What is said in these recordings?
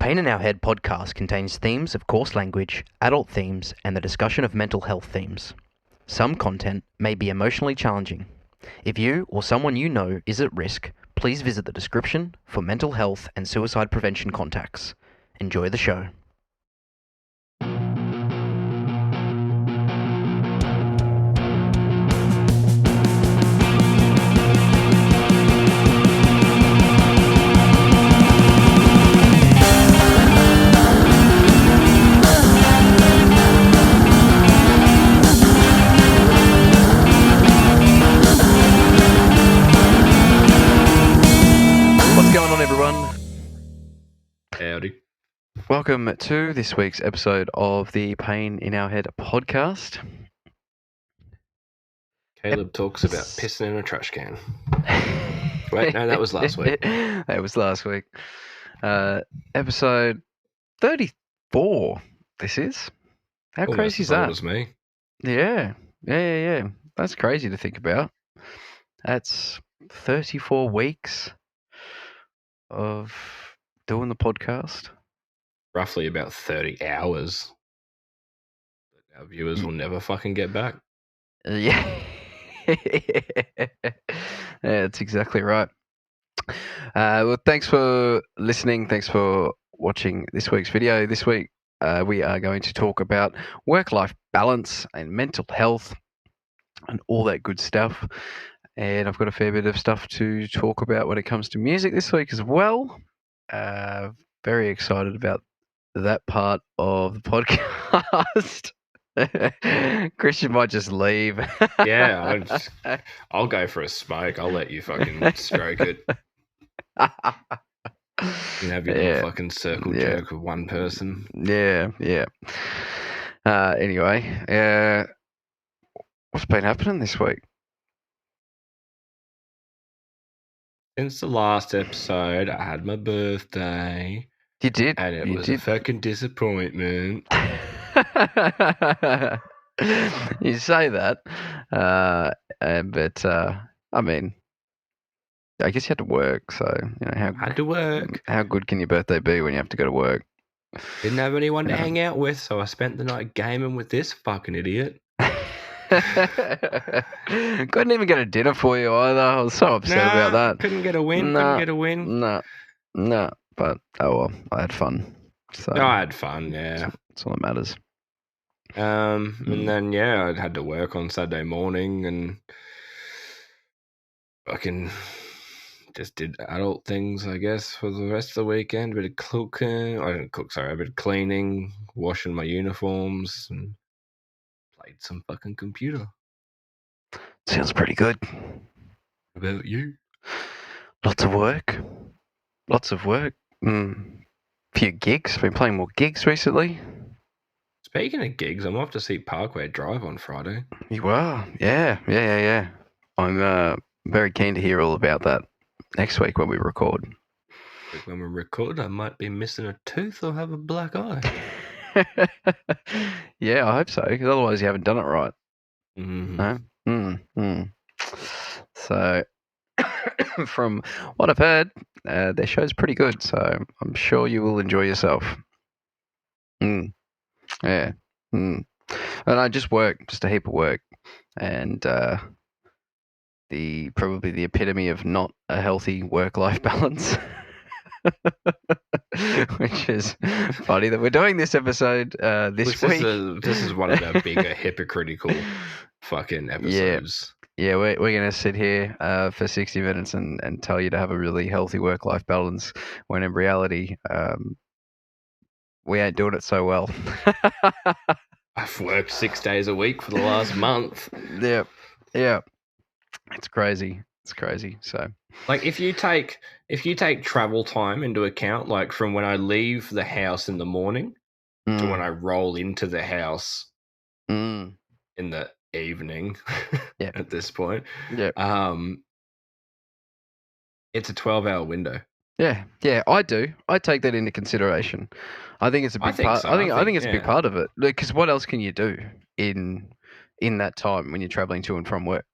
Pain in Our Head podcast contains themes of coarse language, adult themes, and the discussion of mental health themes. Some content may be emotionally challenging. If you or someone you know is at risk, please visit the description for mental health and suicide prevention contacts. Enjoy the show. Howdy. Welcome to this week's episode of the Pain in Our Head podcast. Caleb talks about pissing in a trash can. Wait, no, that was last week. That was last week. Episode 34, this is. How crazy is that? Almost as old as me. Yeah. That's crazy to think about. That's 34 weeks of doing the podcast. Roughly about 30 hours. Our viewers will never fucking get back. Yeah. Yeah, that's exactly right. Well, thanks for listening. Thanks for watching this week's video. This week, we are going to talk about work-life balance and mental health and all that good stuff. And I've got a fair bit of stuff to talk about when it comes to music this week as well. Very excited about that part of the podcast. Christian might just leave. Yeah, I'll go for a smoke. I'll let you fucking stroke it. You can have your little fucking circle jerk with one person. Yeah. Anyway, what's been happening this week? Since the last episode, I had my birthday. You did? And it was a fucking disappointment. You say that, but I mean, I guess you had to work, so you know had to work. How good can your birthday be when you have to go to work? Didn't have anyone to hang out with, so I spent the night gaming with this fucking idiot. Couldn't even get a dinner for you either. I was so upset about that. Couldn't get a win. No. But oh well, I had fun. So I had fun. Yeah, that's all that matters. And then I had to work on Saturday morning and fucking just did adult things, I guess, for the rest of the weekend. A bit of cooking. I didn't cook, sorry. A bit of cleaning, washing my uniforms, and played some fucking computer. Sounds pretty good. What about you? Lots of work. Few gigs. Been playing more gigs recently. Speaking of gigs, I'm off to see Parkway Drive on Friday. You are? Yeah. I'm very keen to hear all about that next week when we record. When we record, I might be missing a tooth or have a black eye. Yeah, I hope so, because otherwise you haven't done it right. Mm-hmm. No? So, from what I've heard, their show's pretty good, so I'm sure you will enjoy yourself. Yeah. And I just a heap of work, and probably the epitome of not a healthy work-life balance. Which is funny that we're doing this episode this week. This is one of our bigger hypocritical fucking episodes. Yeah, we're going to sit here for 60 minutes and tell you to have a really healthy work-life balance, when in reality, we ain't doing it so well. I've worked 6 days a week for the last month. Yeah. It's crazy. So, like, if you take travel time into account, like from when I leave the house in the morning to when I roll into the house in the evening, at this point, it's a 12-hour window. Yeah, I do. I take that into consideration. I think it's a big part. So. I think it's a big part of it, because what else can you do in that time when you're traveling to and from work?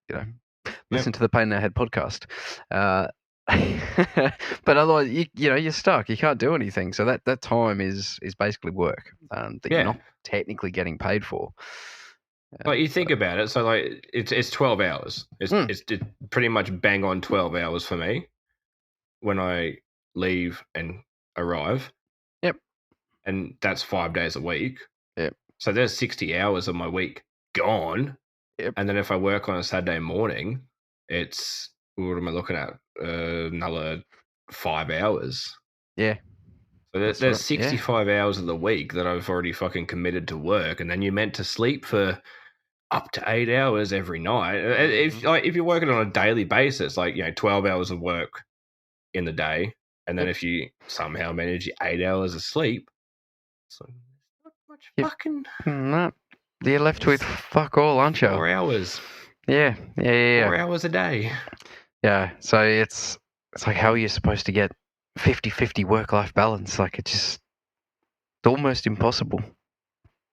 You know, listen to the Pain in Our Head podcast. But otherwise, you're stuck. You can't do anything. So that time is basically work that you're not technically getting paid for. Like you think about it, so like it's 12 hours. It's pretty much bang on 12 hours for me when I leave and arrive. Yep. And that's 5 days a week. Yep. So there's 60 hours of my week gone. Yep. And then if I work on a Saturday morning, it's, what am I looking at? Another 5 hours. Yeah. So there's 65 hours of the week that I've already fucking committed to work, and then you're meant to sleep for up to 8 hours every night. If you're working on a daily basis, 12 hours of work in the day, and then if you somehow manage 8 hours of sleep, so not much fucking. No, you're left with fuck all, aren't you? 4 hours. Yeah. 4 hours a day. Yeah. So it's like, how are you supposed to get 50-50 work-life balance? Like, it's almost impossible.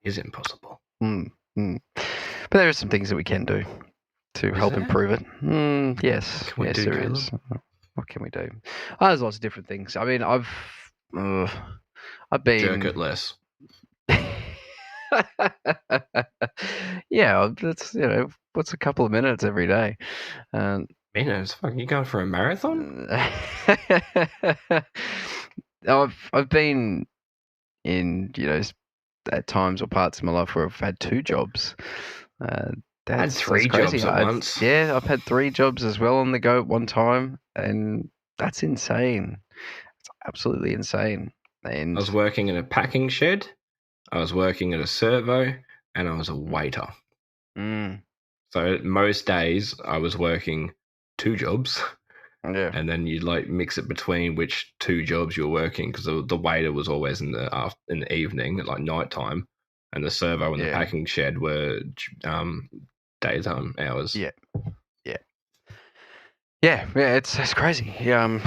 Is it impossible? But there are some things that we can do to help improve it. Yes. Yes, there is. What can we do? There's lots of different things. I mean, I've been jerk it less. Yeah, that's what's a couple of minutes every day. Minutes? Fucking, you going for a marathon? I've been in at times or parts of my life where I've had 2 jobs. I had 3 jobs at once. Yeah, I've had 3 jobs as well on the go at one time, and that's insane. It's absolutely insane. And I was working in a packing shed, I was working at a servo, and I was a waiter. So most days I was working 2 jobs. Yeah. And then you'd mix it between which 2 jobs you're working, because the waiter was always in the evening at night time, and the servo and the packing shed were daytime hours. Yeah. It's crazy. A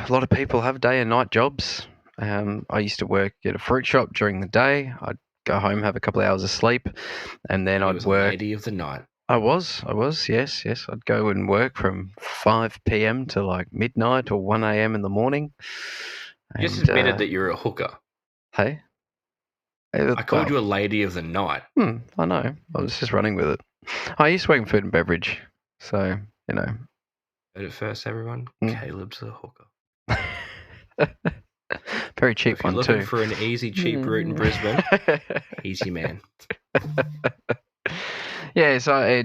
lot of people have day and night jobs. I used to work at a fruit shop during the day. I'd go home, have a couple of hours of sleep, and then I'd work. Lady of the night. I was, yes. I'd go and work from 5 p.m. to midnight or 1 a.m. in the morning. You just admitted that you're a hooker. Hey? I called you a lady of the night. I know. I was just running with it. I used to work in food and beverage, so, Heard it first, everyone. Caleb's a hooker. Very cheap one, too. If you're looking for an easy, cheap route in Brisbane, easy man. Yeah, so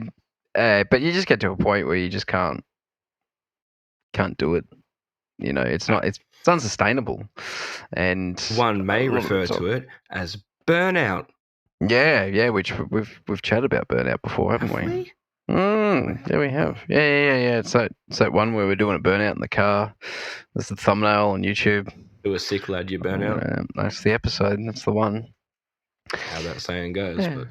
but you just get to a point where you just can't do it. It's unsustainable, and one may refer to it as burnout. Yeah, which we've chatted about burnout before, haven't we? Yeah, we have. Yeah. It's that one where we're doing a burnout in the car. That's the thumbnail on YouTube. Do a sick lad, you burnout. That's the episode. That's the one. How that saying goes, but.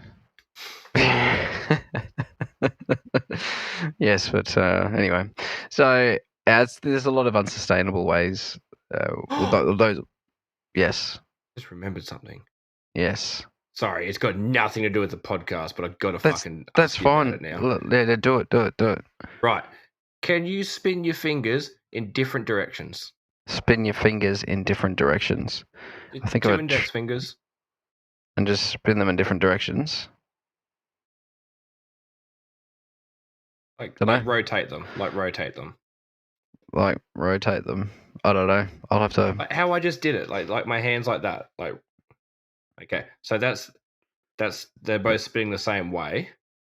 Yes, but anyway, so there's a lot of unsustainable ways. Those, yes. Just remembered something. Yes. Sorry, it's got nothing to do with the podcast, but I've got to fucking. That's fine. It now. Yeah, do it. Right. Can you spin your fingers in different directions? Spin your fingers in different directions. I think 2 index fingers. And just spin them in different directions. Like rotate them. Rotate them. Rotate them. I don't know. I'll have to. How I just did it. Like my hands like that. Okay. So they're both spinning the same way.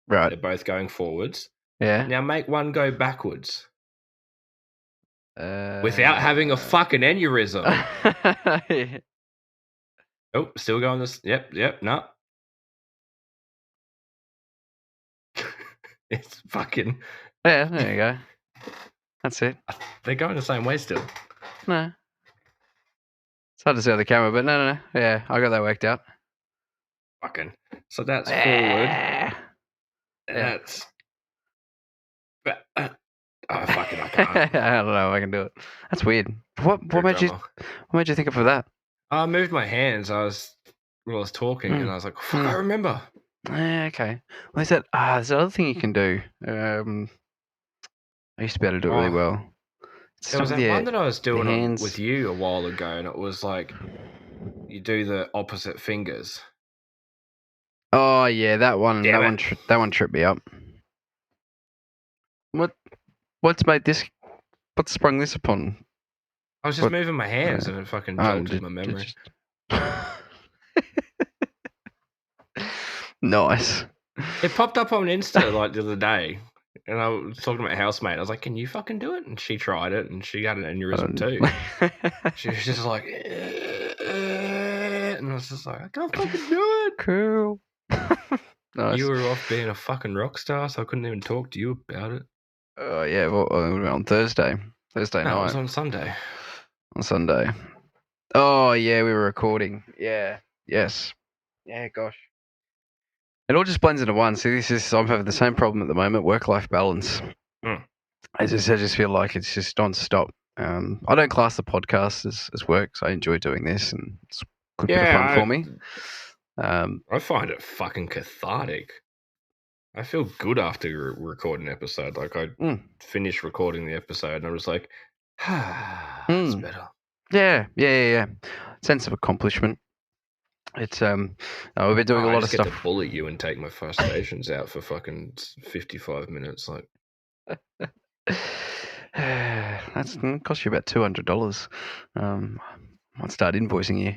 Right. They're both going forwards. Yeah. Now make one go backwards. Without having a fucking aneurysm. Oh, still going this. Yep. No. It's fucking. Yeah, there you go. That's it. They're going the same way still. No. It's hard to see on the camera, but no. Yeah, I got that worked out. Fucking. So that's forward. That's. Oh, fuck it, I can't. I don't know if I can do it. That's weird. What made you think of that? I moved my hands. I was talking, and I was like, fuck, I remember. Okay. Well, there's another thing you can do. I used to be able to do it really well. There was that one that I was doing hands. with you a while ago, and it was like you do the opposite fingers. Oh yeah, that one. Damn That one tripped me up. What's made this? What's sprung this upon? I was just moving my hands, and it fucking jolted my memory. Nice. It popped up on Insta like the other day, and I was talking to my housemate. I was like, "Can you fucking do it?" And she tried it, and she had an aneurysm too. She was just like, and I was just like, "I can't fucking do it." Cool. Nice. You were off being a fucking rock star, so I couldn't even talk to you about it. Oh yeah, well, on Thursday night. It was on Sunday. On Sunday. Oh yeah, we were recording. Yeah. Yes. Yeah. Gosh. It all just blends into one. See, I'm having the same problem at the moment. Work-life balance. I just feel like it's just non-stop. I don't class the podcast as work, so I enjoy doing this, and it's a good bit of fun for me. I find it fucking cathartic. I feel good after recording an episode. Like I finished recording the episode, and I was like, it's better. Yeah. Sense of accomplishment. It's we've been doing a lot of stuff. I get to bully you and take my frustrations out for fucking 55 minutes. Like that's cost you about $200. I'll start invoicing you.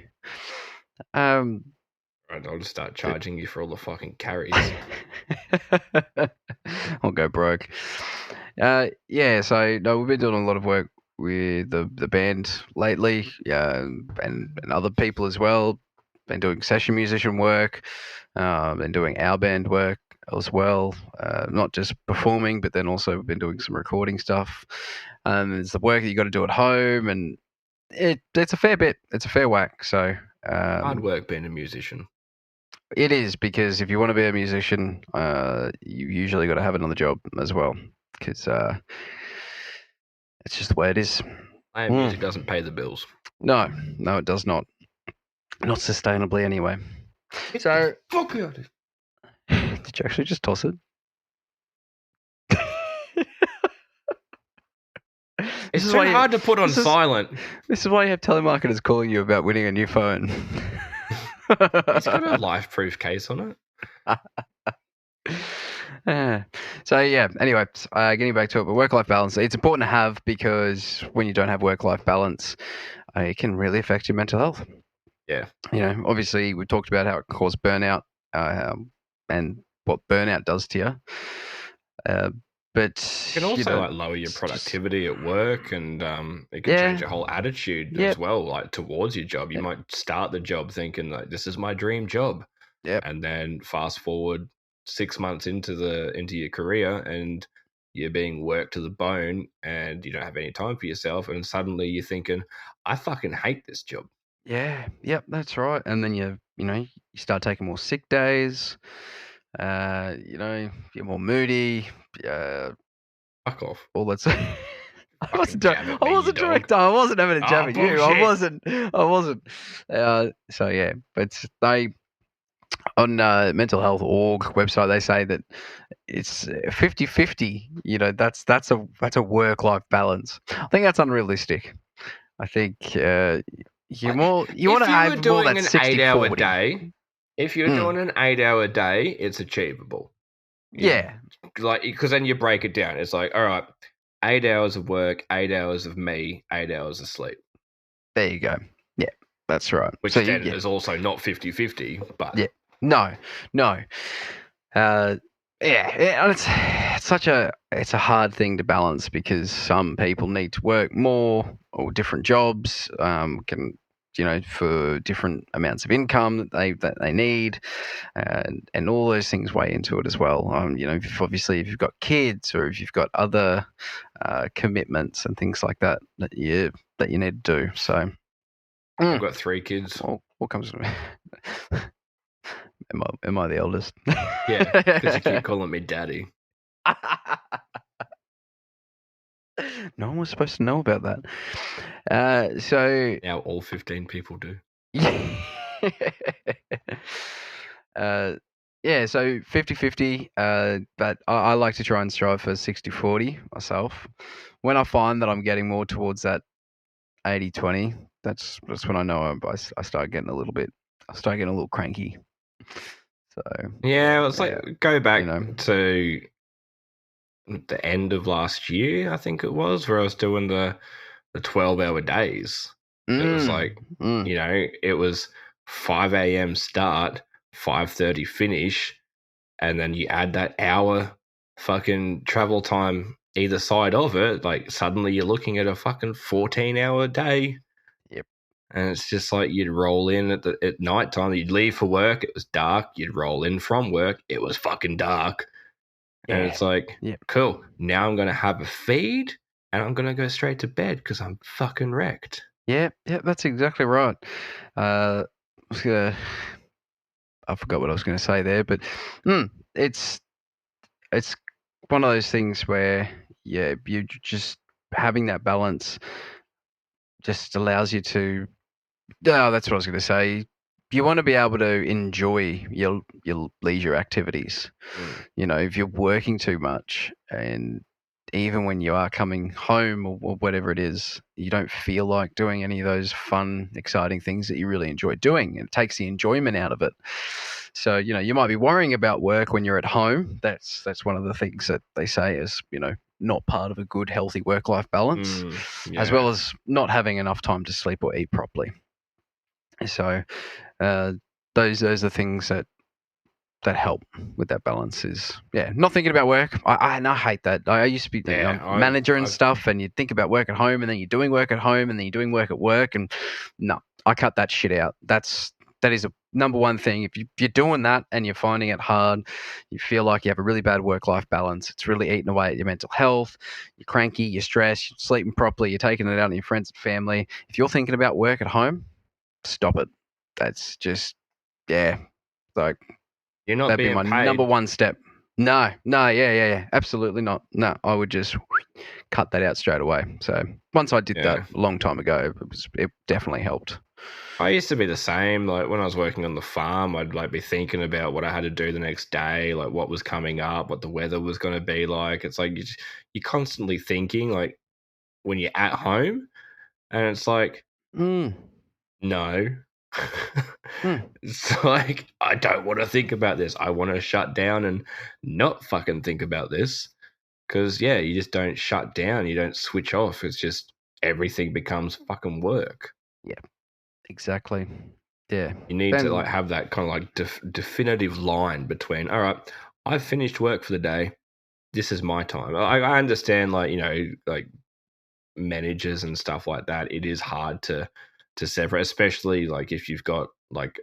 Right, I'll just start charging you for all the fucking carries. I'll go broke. Yeah, so no, we've been doing a lot of work with the band lately, and other people as well. Been doing session musician work, been doing our band work as well, not just performing, but then also been doing some recording stuff. There's the work that you got to do at home, and it's a fair bit. It's a fair whack. So hard work being a musician. It is, because if you want to be a musician, you usually got to have another job as well, because it's just the way it is. Music doesn't pay the bills. No, it does not. Not sustainably, anyway. So, fuck out of it. Did you actually just toss it? It's too hard to put on silent. This is why you have telemarketers calling you about winning a new phone. It's got a life-proof case on it. So yeah, anyway, getting back to it, but work-life balance, it's important to have, because when you don't have work-life balance, it can really affect your mental health. Yeah. Obviously we talked about how it causes burnout, and what burnout does to you. But it can also lower your productivity at work, and it can change your whole attitude as well, like towards your job. You might start the job thinking like, this is my dream job, and then fast forward 6 months into your career, and you're being worked to the bone, and you don't have any time for yourself, and suddenly you're thinking, I fucking hate this job. Yeah, yep, that's right. And then you start taking more sick days. You're more moody. Fuck off. All that's. I wasn't director. I wasn't having a jab at you. I wasn't. So yeah, but they on mental health org website, they say that it's 50-50. That's a work-life balance. I think that's unrealistic. I think you want to have more than 8-hour day. If you're doing an 8-hour day, it's achievable. Yeah. Like, because then you break it down. It's like, all right, 8 hours of work, 8 hours of me, 8 hours of sleep. There you go. Yeah, that's right. Which then is also not 50-50, but yeah, no. It's a hard thing to balance, because some people need to work more or different jobs, for different amounts of income that they need, and all those things weigh into it as well. If you've got kids, or if you've got other commitments and things like that you need to do. So I've got 3 kids. Well, what comes to me? Am I the eldest? Yeah, because you keep calling me daddy. No one was supposed to know about that. So now all 15 people do. Yeah, so 50-50, but I like to try and strive for 60-40 myself. When I find that I'm getting more towards that 80-20, that's when I know I start getting I start getting a little cranky. So Yeah, it's like go back know. to the end of last year, I think it was, where I was doing the 12-hour days. It was like, it was 5 a.m. start, 5:30 finish, and then you add that hour fucking travel time either side of it, like suddenly you're looking at a fucking 14-hour day. Yep. And it's just like you'd roll in at night time, you'd leave for work, it was dark, you'd roll in from work, it was fucking dark. Yeah. And it's like, cool, now I'm going to have a feed and I'm going to go straight to bed because I'm fucking wrecked. Yeah, that's exactly right. I forgot what I was going to say there, but it's one of those things where, you just having that balance just allows you to. Oh, that's what I was going to say. You want to be able to enjoy your leisure activities. You know, if you're working too much, and even when you are coming home or whatever it is, you don't feel like doing any of those fun, exciting things that you really enjoy doing. It takes the enjoyment out of it. So, you know, you might be worrying about work when you're at home. That's one of the things that they say is, not part of a good, healthy work-life balance, as well as not having enough time to sleep or eat properly. So those are things that help with that balance. Is not thinking about work. I hate that. I used to be manager and stuff, and you think about work at home, and then you're doing work at home, and then you're doing work at work, and no, I cut that shit out. That is a number one thing. If you're doing that and you're finding it hard, you feel like you have a really bad work-life balance, it's really eating away at your mental health, you're cranky, you're stressed, you're sleeping properly, you're taking it out on your friends and family. If you're thinking about work at home, stop it. That's just, like, you're not that'd being be my paid. number one step. No, yeah, absolutely not. No, I would just cut that out straight away. So once I did that a long time ago, it definitely helped. I used to be the same. Like when I was working on the farm, I'd like be thinking about what I had to do the next day, like what was coming up, what the weather was going to be like. It's like you're constantly thinking, like when you're at home, and it's like, no. It's like, I don't want to think about this. I want to shut down and not fucking think about this. Because, you just don't shut down. You don't switch off. It's just everything becomes fucking work. Yeah, exactly. Yeah. You need to like have that kind of like definitive line between, all right, I've finished work for the day. This is my time. I understand, like, like managers and stuff like that. It is hard to separate, especially like if you've got like,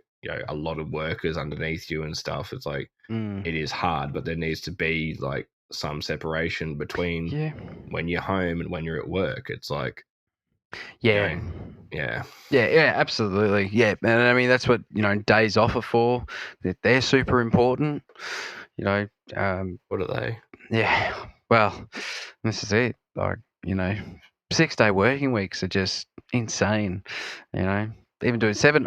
a lot of workers underneath you and stuff. It's like, it is hard, but there needs to be like some separation between when you're home and when you're at work. It's like, yeah, absolutely. Yeah. And I mean, that's what, days off are for. They're super important. What are they? Yeah. Well, this is it. Like, 6-day working weeks are just insane. Even doing 7.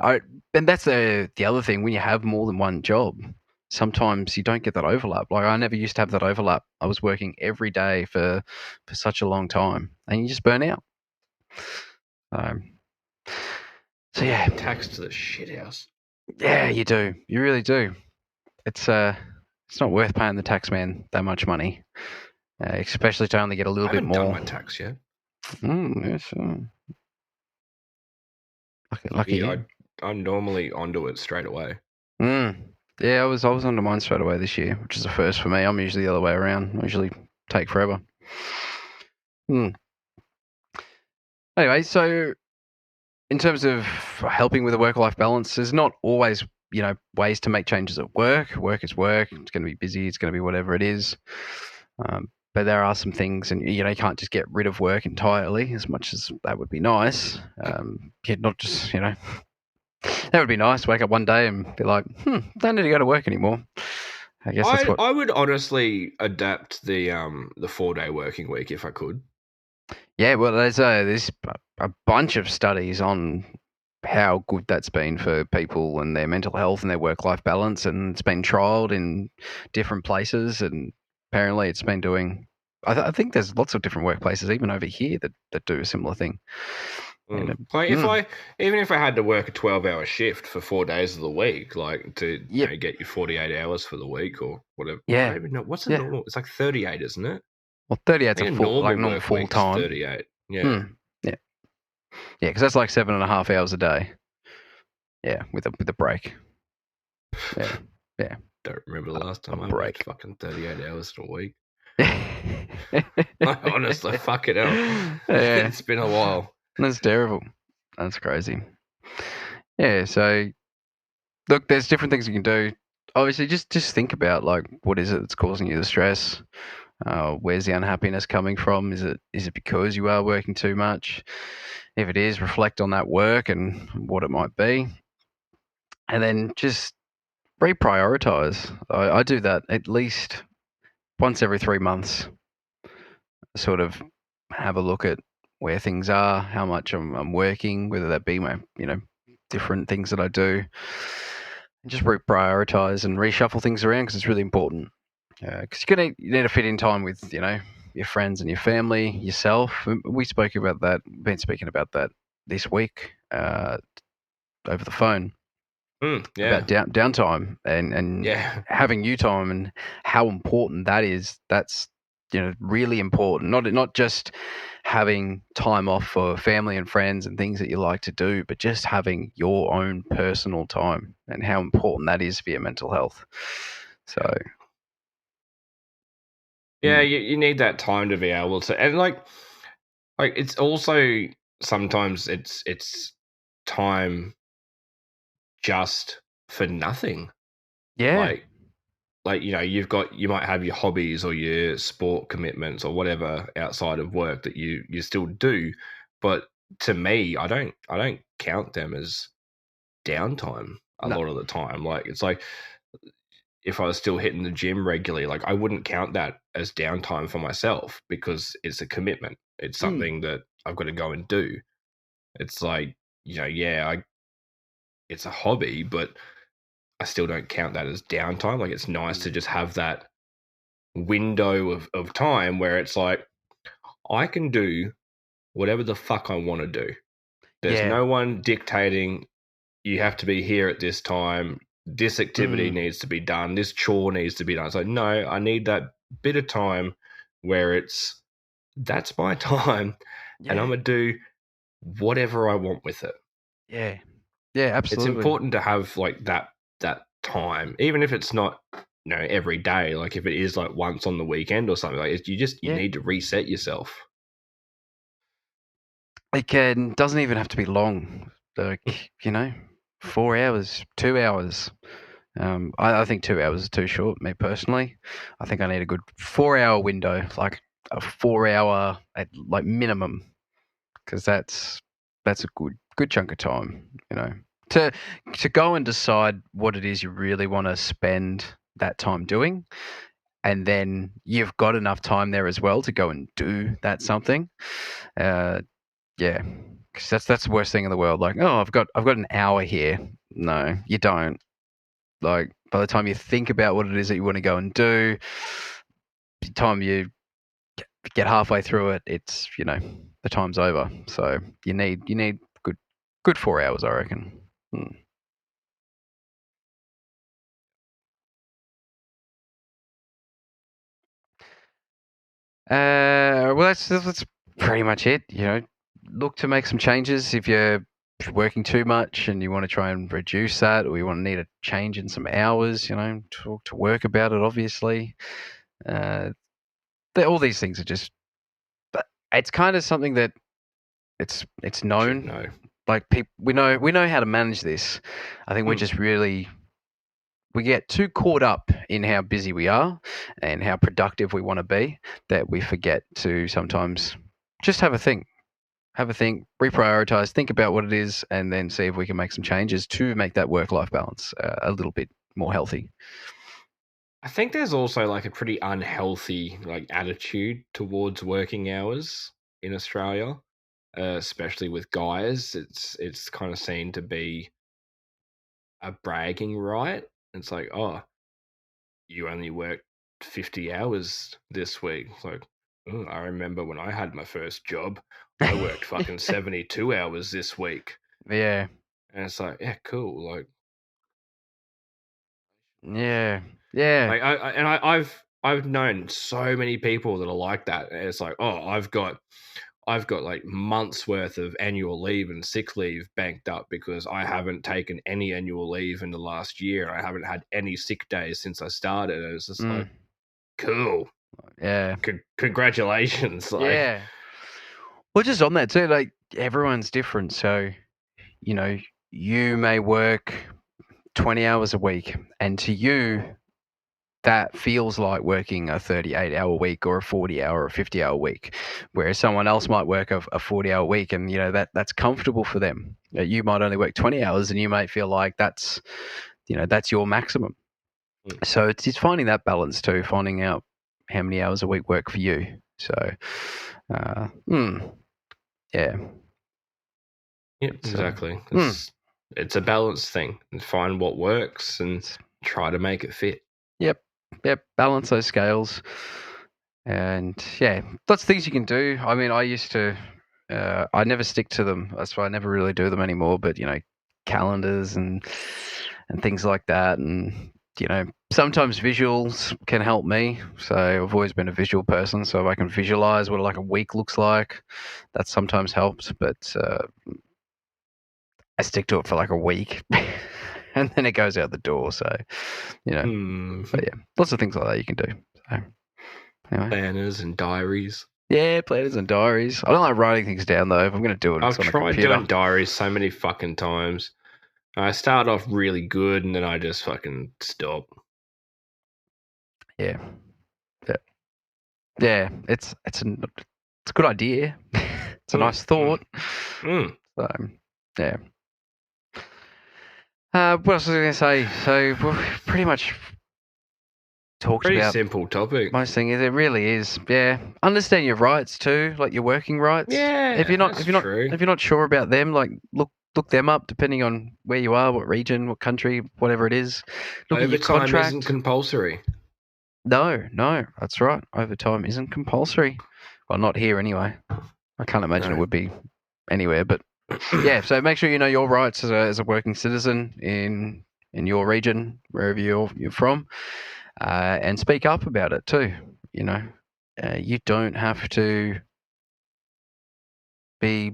And that's the other thing. When you have more than one job, sometimes you don't get that overlap. Like I never used to have that overlap. I was working every day for such a long time, and you just burn out. So yeah, tax to the shit house. Yeah, you do. You really do. It's not worth paying the tax man that much money, especially to only get a little bit more. I haven't done my tax yet. Yes. Lucky you. I'm normally onto it straight away. Yeah, I was onto mine straight away this year, which is a first for me. I'm usually the other way around. I usually take forever. Anyway, so in terms of helping with a work-life balance, there's not always, ways to make changes at work. Work is work. It's going to be busy. It's going to be whatever it is. But there are some things, and you can't just get rid of work entirely, as much as that would be nice. Not just, that would be nice. Wake up one day and be like, don't need to go to work anymore. I guess that's what I would honestly adapt the 4-day working week if I could. Yeah, well, there's a bunch of studies on how good that's been for people and their mental health and their work-life balance, and it's been trialled in different places, and apparently it's been doing. I think there's lots of different workplaces, even over here, that do a similar thing. And, Like even if I had to work a 12-hour shift for 4 days of the week, like to yep, get you 48 hours for the week or whatever. I yeah, don't even know what's a yeah. normal. It's like 38, isn't it? Well, I 38's a think a full, like normal normal work full week is time. 38. Yeah. Hmm. Yeah, yeah, because that's like 7.5 hours a day. Yeah, with a break. Yeah, yeah, Don't remember the last a time I worked break. fucking 38 hours in a week. Yeah, Honestly, fuck it out. yeah, It's been a while. that's terrible. That's crazy. Yeah, so look, there's different things you can do. Obviously, just think about like what is it that's causing you the stress. Where's the unhappiness coming from? Is it because you are working too much? If it is, reflect on that work and what it might be, and then just reprioritize. I do that at least once every 3 months. Sort of have a look at where things are, how much I'm working, whether that be my different things that I do, and just reprioritize and reshuffle things around because it's really important. Because you need to fit in time with your friends and your family, yourself. We spoke about that. Been speaking about that this week over the phone Yeah. about downtime and Yeah. having you time and how important that is. That's really important. Not just having time off for family and friends and things that you like to do, but just having your own personal time and how important that is for your mental health. So, Yeah, you need that time to be able to, and like it's also sometimes it's time just for nothing. yeah, Like you might have your hobbies or your sport commitments or whatever outside of work that you still do, but to me, I don't count them as downtime a no, lot of the time. Like it's like if I was still hitting the gym regularly, like I wouldn't count that as downtime for myself because it's a commitment. It's mm, something that I've got to go and do. It's like, yeah, it's a hobby, but I still don't count that as downtime. Like it's nice mm, to just have that window of time where it's like I can do whatever the fuck I want to do. There's yeah, no one dictating you have to be here at this time. This activity mm, needs to be done. This chore needs to be done. It's like, no, I need that bit of time where that's my time and I'm yeah, going to do whatever I want with it. yeah, yeah, It's absolutely, important to have like that time, even if it's not every day. Like if it is like once on the weekend or something, like you yeah. need to reset yourself. It doesn't even have to be long. Like 4 hours, 2 hours. I think 2 hours is too short. Me personally, I think I need a good 4 hour window, like a 4 hour at like minimum, because that's a good chunk of time. To to go and decide what it is you really want to spend that time doing, and then you've got enough time there as well to go and do that something. Uh, yeah, because that's the worst thing in the world. Like, oh, I've got an hour here. No, you don't. Like, by the time you think about what it is that you want to go and do, by the time you get halfway through it, it's the time's over. So you need good 4 hours, I reckon. Hmm. Well, that's pretty much it. Look to make some changes if you're working too much and you want to try and reduce that, or you want to need a change in some hours. Talk to work about it. Obviously, uh, all these things are just. But it's kind of something that it's Should known. know. Like people, we know how to manage this. I think we're Mm. just really we get too caught up in how busy we are and how productive we want to be that we forget to sometimes just have a think, reprioritize, think about what it is, and then see if we can make some changes to make that work-life balance a little bit more healthy. I think there's also like a pretty unhealthy like attitude towards working hours in Australia. especially with guys. It's kind of seen to be a bragging right. It's like, oh, you only worked 50 hours this week. It's like, I remember when I had my first job, I worked fucking 72 hours this week. Yeah. And it's like, yeah, cool. Like, yeah. Yeah. Like I've known so many people that are like that. And it's like, oh, I've got like months worth of annual leave and sick leave banked up because I haven't taken any annual leave in the last year. I haven't had any sick days since I started. And it's just like, cool. Yeah. Congratulations. Like, yeah. Well, just on that too, like everyone's different. So, you know, you may work 20 hours a week, and to you, that feels like working a 38-hour week or a 40-hour or 50-hour week, whereas someone else might work a 40-hour week, and you know that's comfortable for them. You might only work 20 hours, and you might feel like that's your maximum. So it's finding that balance too, finding out how many hours a week work for you. So, yeah. Yep, exactly. It's a balance thing, and find what works and try to make it fit. Yep. Balance those scales, and yeah, lots of things you can do. I mean, I used to. I never stick to them. That's why I never really do them anymore. But calendars and things like that, and sometimes visuals can help me. So I've always been a visual person. So if I can visualize what like a week looks like, that sometimes helps. But I stick to it for like a week, and then it goes out the door. So but yeah, lots of things like that you can do. So anyway. Planners and diaries. Yeah, planners and diaries. I don't like writing things down though. If I'm going to do it, I've tried doing diaries so many fucking times. I start off really good, and then I just fucking stop. Yeah. It's a good idea. It's a nice thought. So yeah. What else was I going to say? So we've pretty much talked pretty about simple topic. Most things. It really is. Yeah. Understand your rights too, like your working rights. Yeah. If you're not sure about them, like look them up depending on where you are, what region, what country, whatever it is. Look at your contract. Overtime isn't compulsory. No, that's right. Overtime isn't compulsory. Well, not here anyway. I can't imagine it would be anywhere, but yeah. So make sure you know your rights as a working citizen in your region, wherever you're from, and speak up about it too. You don't have to be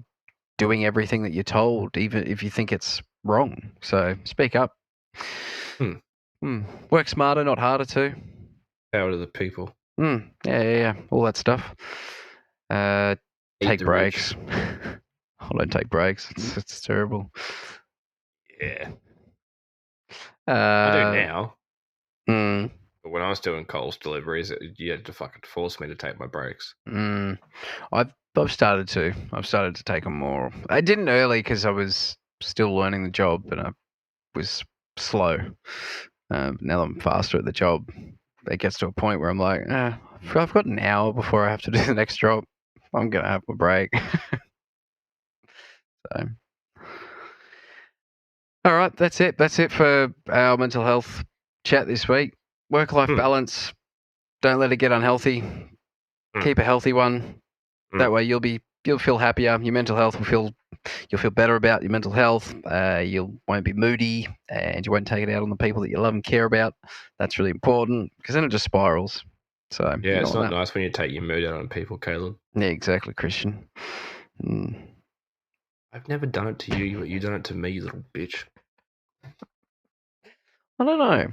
doing everything that you're told, even if you think it's wrong. So speak up. Work smarter, not harder too. Power to the people. Yeah. All that stuff. Take breaks. I don't take breaks. It's terrible. Yeah. I do now. But when I was doing Coles deliveries, you had to fucking force me to take my breaks. I've started to take them more. I didn't early because I was still learning the job, and I was slow. Now that I'm faster at the job, it gets to a point where I'm like, I've got an hour before I have to do the next job. I'm gonna have a break. So, all right, that's it. That's it for our mental health chat this week. Work-life balance. Don't let it get unhealthy. Keep a healthy one. That way you'll feel happier. Your mental health you'll feel better about your mental health. You won't be moody, and you won't take it out on the people that you love and care about. That's really important because then it just spirals. So yeah, it's not nice when you take your mood out on people, Caleb. Yeah, exactly, Christian. I've never done it to you, but you've done it to me, you little bitch. I don't know.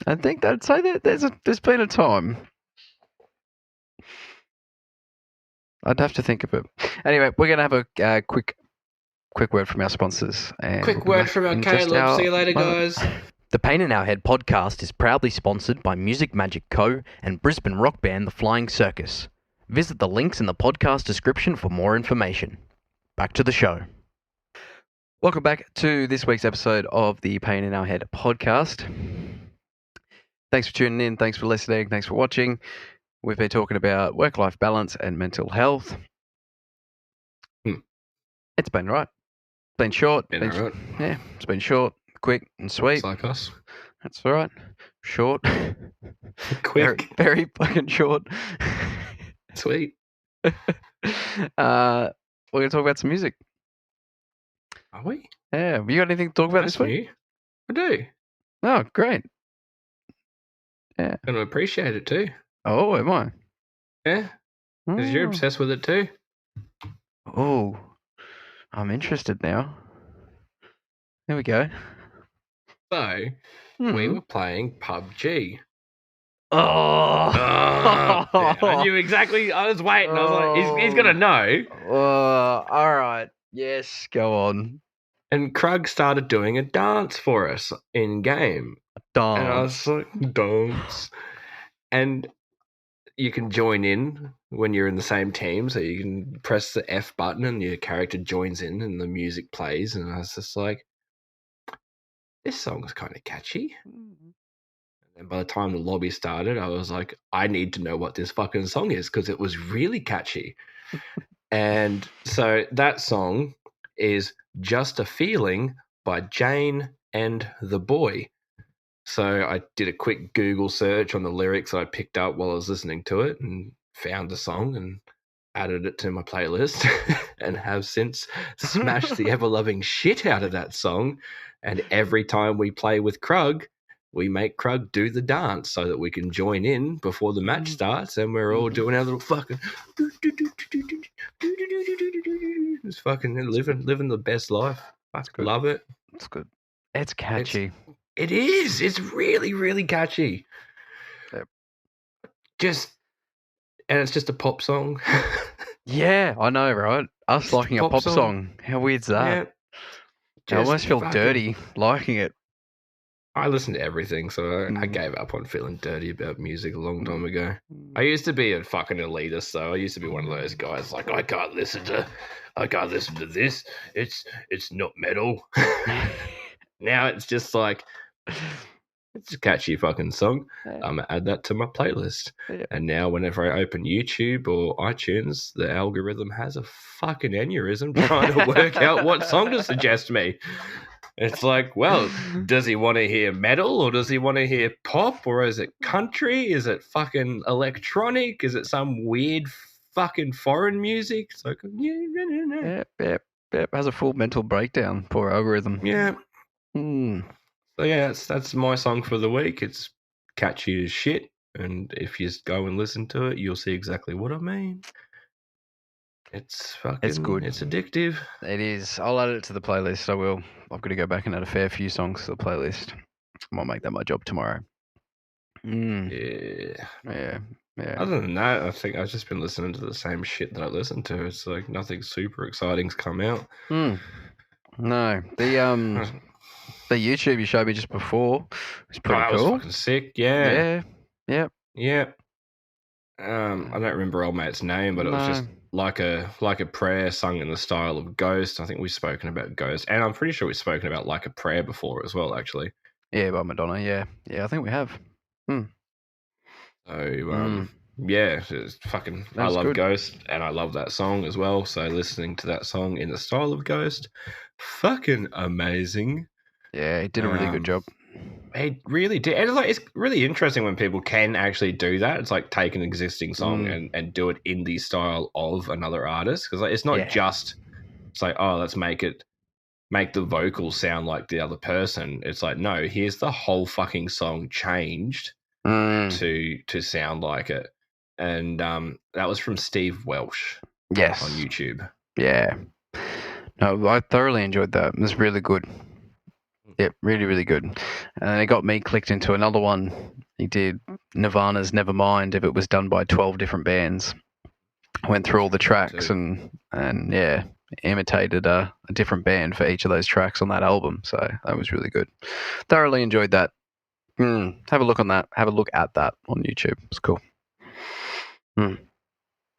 I think I'd say that there's been a time. I'd have to think of it. Anyway, we're going to have a quick word from our sponsors. And quick word from our Caleb. See you later, guys. The Pain in Our Head podcast is proudly sponsored by Music Magic Co. and Brisbane rock band The Flying Circus. Visit the links in the podcast description for more information. Back to the show. Welcome back to this week's episode of the Pain in Our Head podcast. Thanks for tuning in. Thanks for listening. Thanks for watching. We've been talking about work-life balance and mental health. It's been right. It's been short. Right. Yeah, it's been short, quick, and sweet. It's like us. That's all right. Short. Quick. Very fucking short. Sweet. We're going to talk about some music. Are we? Yeah. Have you got anything to talk about this week? I do. Oh, great. Yeah. I'm going to appreciate it too. Oh, am I? Yeah. Because you're obsessed with it too. Oh, I'm interested now. There we go. So, we were playing PUBG. Oh. I knew exactly. I was waiting. I was like, he's going to know. All right. Yes, go on. And Krug started doing a dance for us in game. Dance. And I was like, dance. And you can join in when you're in the same team. So you can press the F button and your character joins in and the music plays. And I was just like, this song's kind of catchy. And by the time the lobby started, I was like, I need to know what this fucking song is because it was really catchy. And so that song is Just a Feeling by Jane and the Boy. So I did a quick Google search on the lyrics that I picked up while I was listening to it and found the song and added it to my playlist and have since smashed the ever-loving shit out of that song. And every time we play with Krug, we make Krug do the dance so that we can join in before the match starts and we're all doing our little fucking just fucking living the best life. I love it. It's good. It's catchy. It is. It's really, really catchy. Yep. And it's just a pop song. Yeah, I know, right? Us liking a pop song. How weird's that? Yeah. I almost feel dirty liking it. I listen to everything, so I gave up on feeling dirty about music a long time ago. I used to be a fucking elitist, though. I used to be one of those guys like, I can't listen to this. It's not metal. Now it's just like, it's a catchy fucking song. I'm going to add that to my playlist. Yeah. And now whenever I open YouTube or iTunes, the algorithm has a fucking aneurysm trying to work out what song to suggest me. It's like, well, does he want to hear metal or does he want to hear pop or is it country? Is it fucking electronic? Is it some weird fucking foreign music? It's like, Yep. Has a full mental breakdown, poor algorithm. Yeah. So yeah, that's my song for the week. It's catchy as shit, and if you go and listen to it, you'll see exactly what I mean. It's good. It's addictive. It is. I'll add it to the playlist. I will. I've got to go back and add a fair few songs to the playlist. I might make that my job tomorrow. Yeah. Other than that, I think I've just been listening to the same shit that I listen to. It's like nothing super exciting's come out. No. The YouTube you showed me just before was pretty cool. That was fucking sick. Yeah. Yeah. I don't remember old mate's name, but it was just like a prayer sung in the style of Ghost. I think we've spoken about Ghost, and I'm pretty sure we've spoken about Like a Prayer before as well, actually. Yeah, by Madonna. Yeah, I think we have. So yeah, it's fucking. I love Ghost, and I love that song as well. So listening to that song in the style of Ghost, fucking amazing. Yeah, he did a really good job. He really did. And it's really interesting when people can actually do that. It's like take an existing song and do it in the style of another artist. Because it's not just, it's like, oh, let's make the vocals sound like the other person. It's like, no, here's the whole fucking song changed to sound like it. And that was from Steve Welsh. Yes. On YouTube. Yeah. No, I thoroughly enjoyed that. It was really good. Yep, really, really good. And it got me clicked into another one. He did Nirvana's Nevermind if it was done by 12 different bands. I went through all the tracks and imitated a different band for each of those tracks on that album. So that was really good. Thoroughly enjoyed that. Have a look on that. Have a look at that on YouTube. It's cool.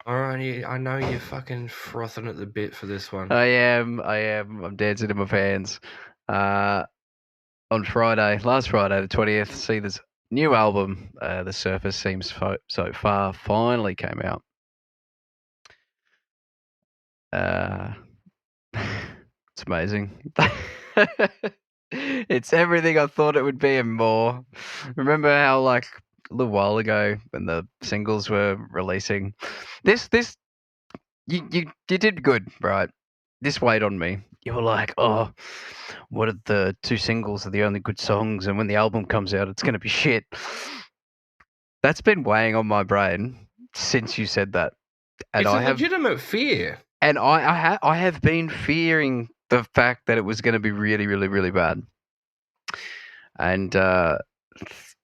Alright, I know you're fucking frothing at the bit for this one. I am. I'm dancing in my pants. On last Friday, the 20th, see this new album, The Surface Seems So Far, finally came out. It's amazing. It's everything I thought it would be and more. Remember how like a little while ago when the singles were releasing, this you did good, right? This weighed on me. You were like, oh, what are the two singles are the only good songs, and when the album comes out, it's going to be shit. That's been weighing on my brain since you said that, and it's a legitimate fear. And I have been fearing the fact that it was going to be really, really, really bad. And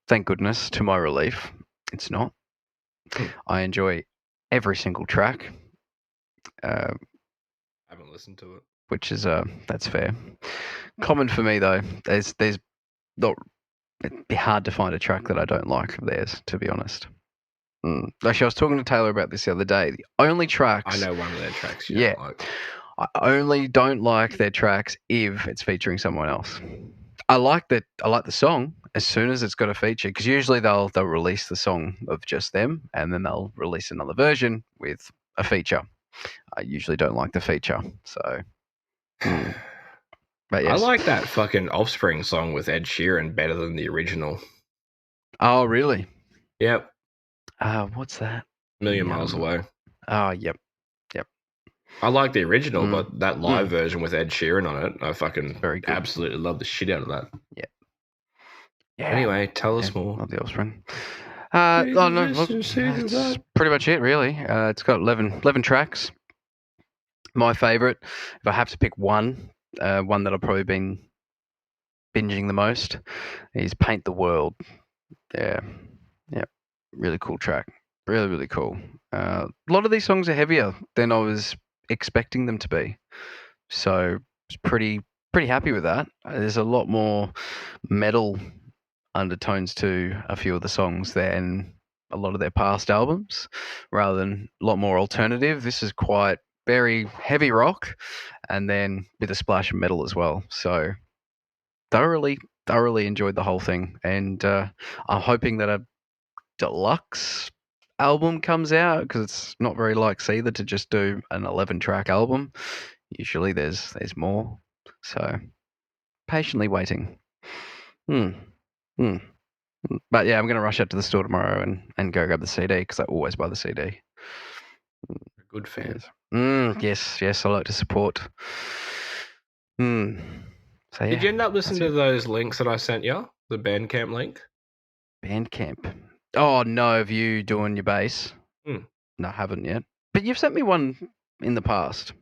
thank goodness, to my relief, it's not. I enjoy every single track. I haven't listened to it. Which is that's fair. Common for me though. There's not. It'd be hard to find a track that I don't like of theirs, to be honest. Actually, I was talking to Taylor about this the other day. The only tracks I know one of their tracks. Yeah, like. I only don't like their tracks if it's featuring someone else. I like the song as soon as it's got a feature, because usually they'll release the song of just them and then they'll release another version with a feature. I usually don't like the feature, so. But yes. I like that fucking Offspring song with Ed Sheeran better than the original. Oh, really? Yep. What's that? Million Miles Away. Oh, yep. I like the original, but that live version with Ed Sheeran on it, I fucking absolutely love the shit out of that. Yeah. Anyway, tell us more. Love the Offspring. No, that's pretty much it, really. It's got 11 tracks. My favourite, if I have to pick one that I've probably been binging the most, is Paint the World. Yeah. Really cool track. Really, really cool. A lot of these songs are heavier than I was expecting them to be, so I was pretty happy with that. There's a lot more metal undertones to a few of the songs than a lot of their past albums, rather than a lot more alternative. This is quite very heavy rock, and then with a splash of metal as well. So thoroughly enjoyed the whole thing, and I'm hoping that a deluxe album comes out, because it's not very likes either to just do an 11-track album. Usually there's more, so patiently waiting. But yeah, I'm going to rush out to the store tomorrow and go grab the CD, because I always buy the CD. Good fan. Yes, I like to support. So, yeah, did you end up listening to those links that I sent you, the Bandcamp link? Bandcamp. Oh, no, of you doing your bass? No, I haven't yet. But you've sent me one in the past.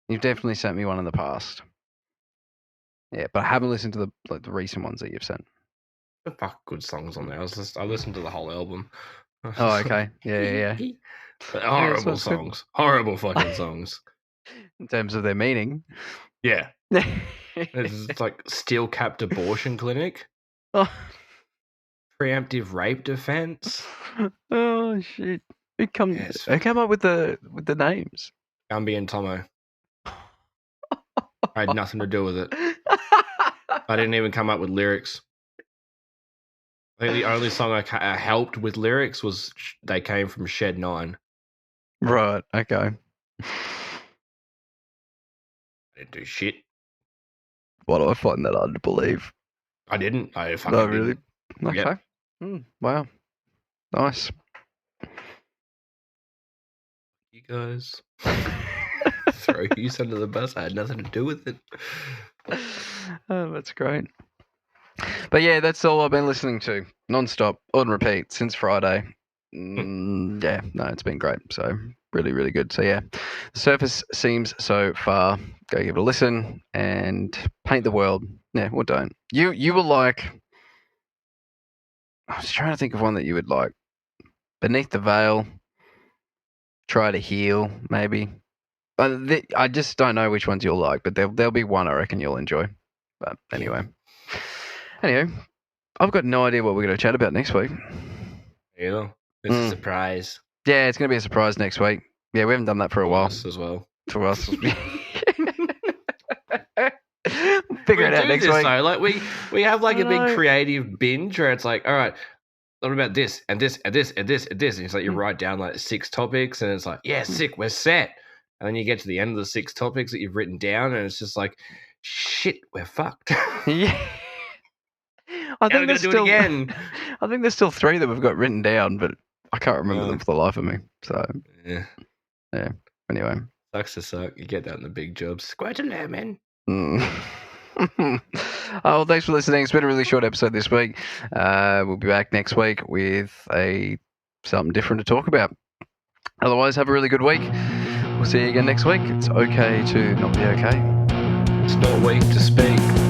You've definitely sent me one in the past. Yeah, but I haven't listened to the recent ones that you've sent. The fuck good songs on there. I listened to the whole album. Oh, okay. Yeah. Horrible songs. Horrible fucking songs. In terms of their meaning. Yeah. It's like steel-capped abortion clinic. Oh. Preemptive rape defense. Oh shit! Who came up with the names? Gumby and Tomo. I had nothing to do with it. I didn't even come up with lyrics. I think the only song I helped with lyrics was they came from Shed 9. Right. Okay. I didn't do shit. Why do I find that hard to believe? I didn't. I fucking really. Didn't. Okay. Yep. Wow. Nice. You guys. Throw you under the bus. I had nothing to do with it. Oh, that's great. But yeah, that's all I've been listening to, non-stop, on repeat, since Friday. Yeah, no, it's been great. So really, really good. So yeah, The Surface seems so far. Go give it a listen and Paint the World. Yeah, or don't. You will like. I was trying to think of one that you would like. Beneath the Veil. Try to Heal, maybe. I just don't know which ones you'll like, but there'll be one I reckon you'll enjoy. But anyway, I've got no idea what we're going to chat about next week. Yeah, it's a surprise. Yeah, it's going to be a surprise next week. Yeah, we haven't done that for a while. Us as well. To us. Figure it out next week. Though. Like we have like a big creative binge where it's like, all right, what about this and this and this and this and this? And it's like you write down like 6 topics and it's like, yeah, sick, we're set. And then you get to the end of the 6 topics that you've written down, and it's just like, shit, we're fucked. Yeah. I think there's still again. I think there's still 3 that we've got written down, but I can't remember them for the life of me. So yeah. Anyway, sucks to suck. You get that in the big jobs. Square to lemon. Oh, thanks for listening. It's been a really short episode this week. We'll be back next week with something different to talk about. Otherwise, have a really good week. We'll see you again next week. It's okay to not be okay. It's not weak to speak.